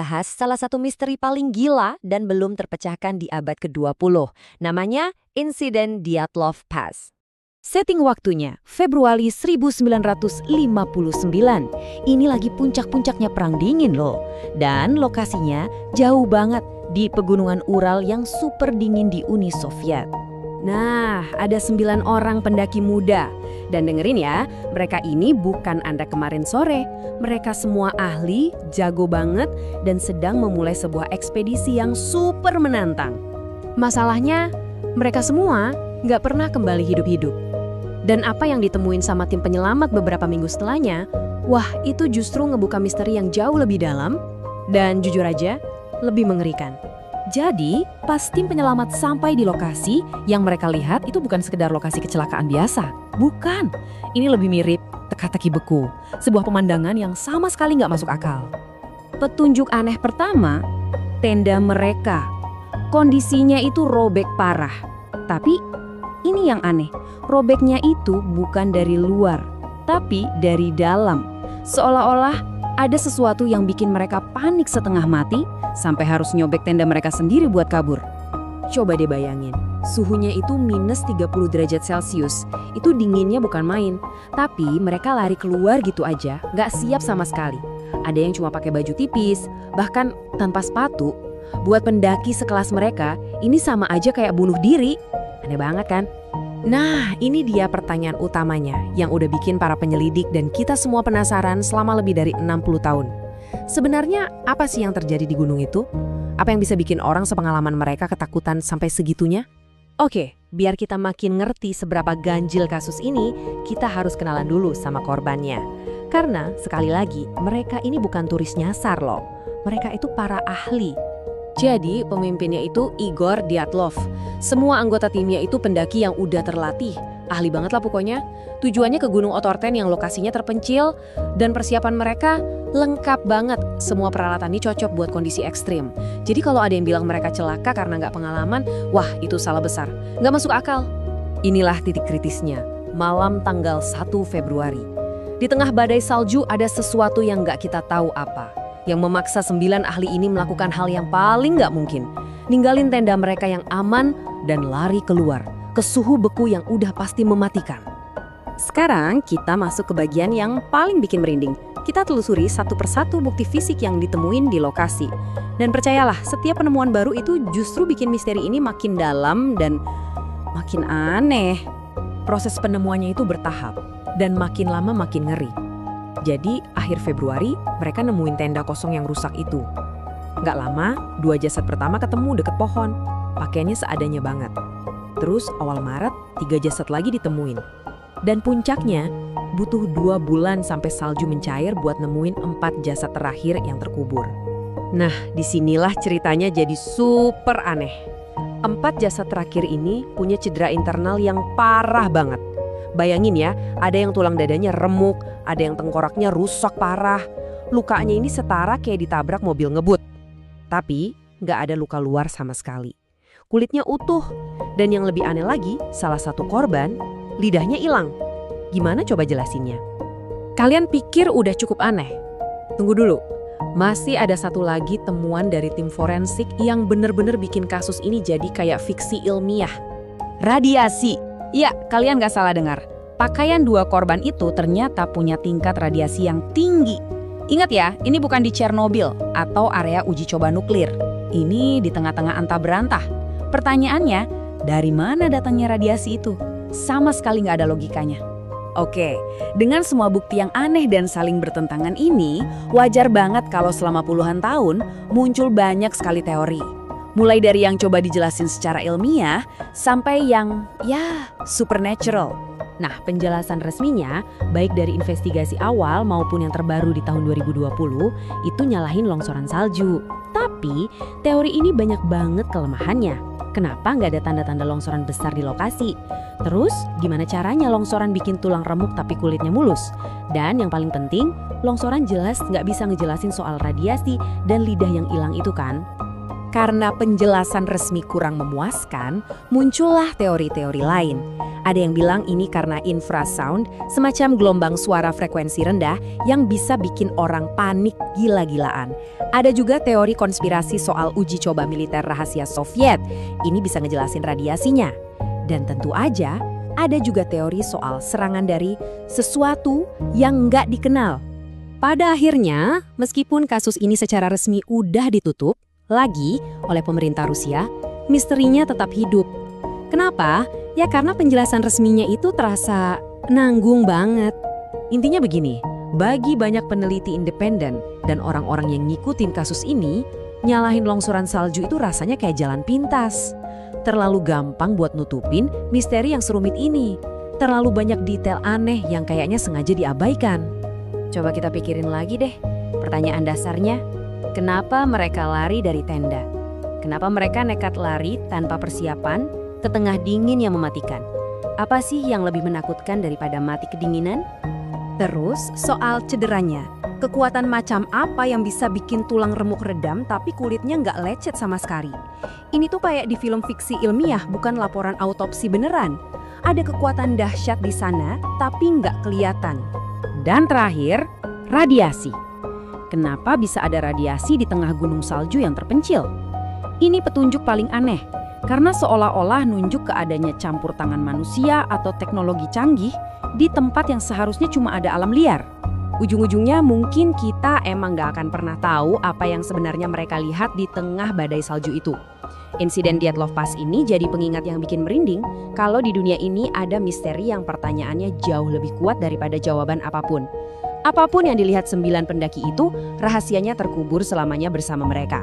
Bahas salah satu misteri paling gila dan belum terpecahkan di abad ke-20. Namanya insiden Dyatlov Pass. Setting waktunya, Februari 1959. Ini lagi puncak-puncaknya Perang Dingin loh. Dan lokasinya jauh banget di pegunungan Ural yang super dingin di Uni Soviet. Nah, ada 9 orang pendaki muda. Dan dengerin ya, mereka ini bukan Anda kemarin sore. Mereka semua ahli, jago banget, dan sedang memulai sebuah ekspedisi yang super menantang. Masalahnya, mereka semua nggak pernah kembali hidup-hidup. Dan apa yang ditemuin sama tim penyelamat beberapa minggu setelahnya, wah itu justru ngebuka misteri yang jauh lebih dalam dan jujur aja, lebih mengerikan. Jadi, pas tim penyelamat sampai di lokasi, yang mereka lihat itu bukan sekedar lokasi kecelakaan biasa. Bukan, ini lebih mirip teka-teki beku, sebuah pemandangan yang sama sekali nggak masuk akal. Petunjuk aneh pertama, tenda mereka. Kondisinya itu robek parah. Tapi, ini yang aneh, robeknya itu bukan dari luar, tapi dari dalam. Seolah-olah ada sesuatu yang bikin mereka panik setengah mati, sampai harus nyobek tenda mereka sendiri buat kabur. Coba deh bayangin, suhunya itu minus 30 derajat Celcius. Itu dinginnya bukan main. Tapi mereka lari keluar gitu aja, nggak siap sama sekali. Ada yang cuma pakai baju tipis, bahkan tanpa sepatu. Buat pendaki sekelas mereka, ini sama aja kayak bunuh diri. Aneh banget kan? Nah, ini dia pertanyaan utamanya yang udah bikin para penyelidik dan kita semua penasaran selama lebih dari 60 tahun. Sebenarnya apa sih yang terjadi di gunung itu? Apa yang bisa bikin orang sepengalaman mereka ketakutan sampai segitunya? Oke, biar kita makin ngerti seberapa ganjil kasus ini, kita harus kenalan dulu sama korbannya. Karena sekali lagi, mereka ini bukan turis nyasar loh. Mereka itu para ahli. Jadi pemimpinnya itu Igor Dyatlov. Semua anggota timnya itu pendaki yang udah terlatih. Ahli banget lah pokoknya. Tujuannya ke Gunung Otorten yang lokasinya terpencil. Dan persiapan mereka lengkap banget. Semua peralatan ini cocok buat kondisi ekstrim. Jadi kalau ada yang bilang mereka celaka karena nggak pengalaman, wah itu salah besar. Nggak masuk akal. Inilah titik kritisnya. Malam tanggal 1 Februari. Di tengah badai salju ada sesuatu yang nggak kita tahu apa. Yang memaksa 9 ahli ini melakukan hal yang paling nggak mungkin. Ninggalin tenda mereka yang aman dan lari keluar ke suhu beku yang udah pasti mematikan. Sekarang kita masuk ke bagian yang paling bikin merinding. Kita telusuri satu persatu bukti fisik yang ditemuin di lokasi. Dan percayalah, setiap penemuan baru itu justru bikin misteri ini makin dalam dan makin aneh. Proses penemuannya itu bertahap dan makin lama makin ngeri. Jadi, akhir Februari, mereka nemuin tenda kosong yang rusak itu. Nggak lama, 2 jasad pertama ketemu deket pohon. Pakaiannya seadanya banget. Terus, awal Maret, 3 jasad lagi ditemuin. Dan puncaknya, butuh 2 bulan sampai salju mencair buat nemuin 4 jasad terakhir yang terkubur. Nah, disinilah ceritanya jadi super aneh. 4 jasad terakhir ini punya cedera internal yang parah banget. Bayangin ya, ada yang tulang dadanya remuk, ada yang tengkoraknya rusak parah. Lukanya ini setara kayak ditabrak mobil ngebut. Tapi nggak ada luka luar sama sekali. Kulitnya utuh. Dan yang lebih aneh lagi, salah satu korban, lidahnya hilang. Gimana coba jelasinnya? Kalian pikir udah cukup aneh? Tunggu dulu. Masih ada satu lagi temuan dari tim forensik yang bener-bener bikin kasus ini jadi kayak fiksi ilmiah. Radiasi. Ya, kalian gak salah dengar. Pakaian 2 korban itu ternyata punya tingkat radiasi yang tinggi. Ingat ya, ini bukan di Chernobyl atau area uji coba nuklir. Ini di tengah-tengah antah berantah. Pertanyaannya, dari mana datangnya radiasi itu? Sama sekali gak ada logikanya. Oke, dengan semua bukti yang aneh dan saling bertentangan ini, wajar banget kalau selama puluhan tahun muncul banyak sekali teori. Mulai dari yang coba dijelasin secara ilmiah, sampai yang, supernatural. Nah, penjelasan resminya, baik dari investigasi awal maupun yang terbaru di tahun 2020, itu nyalahin longsoran salju. Tapi, teori ini banyak banget kelemahannya. Kenapa nggak ada tanda-tanda longsoran besar di lokasi? Terus, gimana caranya longsoran bikin tulang remuk tapi kulitnya mulus? Dan yang paling penting, longsoran jelas nggak bisa ngejelasin soal radiasi dan lidah yang hilang itu kan? Karena penjelasan resmi kurang memuaskan, muncullah teori-teori lain. Ada yang bilang ini karena infrasound, semacam gelombang suara frekuensi rendah yang bisa bikin orang panik gila-gilaan. Ada juga teori konspirasi soal uji coba militer rahasia Soviet. Ini bisa ngejelasin radiasinya. Dan tentu aja, ada juga teori soal serangan dari sesuatu yang nggak dikenal. Pada akhirnya, meskipun kasus ini secara resmi udah ditutup lagi oleh pemerintah Rusia, misterinya tetap hidup. Kenapa? Ya karena penjelasan resminya itu terasa nanggung banget. Intinya begini, bagi banyak peneliti independen dan orang-orang yang ngikutin kasus ini, nyalahin longsoran salju itu rasanya kayak jalan pintas. Terlalu gampang buat nutupin misteri yang serumit ini. Terlalu banyak detail aneh yang kayaknya sengaja diabaikan. Coba kita pikirin lagi deh, pertanyaan dasarnya, kenapa mereka lari dari tenda? Kenapa mereka nekat lari tanpa persiapan ke tengah dingin yang mematikan? Apa sih yang lebih menakutkan daripada mati kedinginan? Terus soal cederanya, kekuatan macam apa yang bisa bikin tulang remuk redam tapi kulitnya nggak lecet sama sekali? Ini tuh kayak di film fiksi ilmiah, bukan laporan autopsi beneran. Ada kekuatan dahsyat di sana tapi nggak kelihatan. Dan terakhir, radiasi. Kenapa bisa ada radiasi di tengah gunung salju yang terpencil? Ini petunjuk paling aneh, karena seolah-olah nunjuk ke adanya campur tangan manusia atau teknologi canggih di tempat yang seharusnya cuma ada alam liar. Ujung-ujungnya mungkin kita emang gak akan pernah tahu apa yang sebenarnya mereka lihat di tengah badai salju itu. Insiden Dyatlov Pass ini jadi pengingat yang bikin merinding kalau di dunia ini ada misteri yang pertanyaannya jauh lebih kuat daripada jawaban apapun. Apapun yang dilihat 9 pendaki itu, rahasianya terkubur selamanya bersama mereka.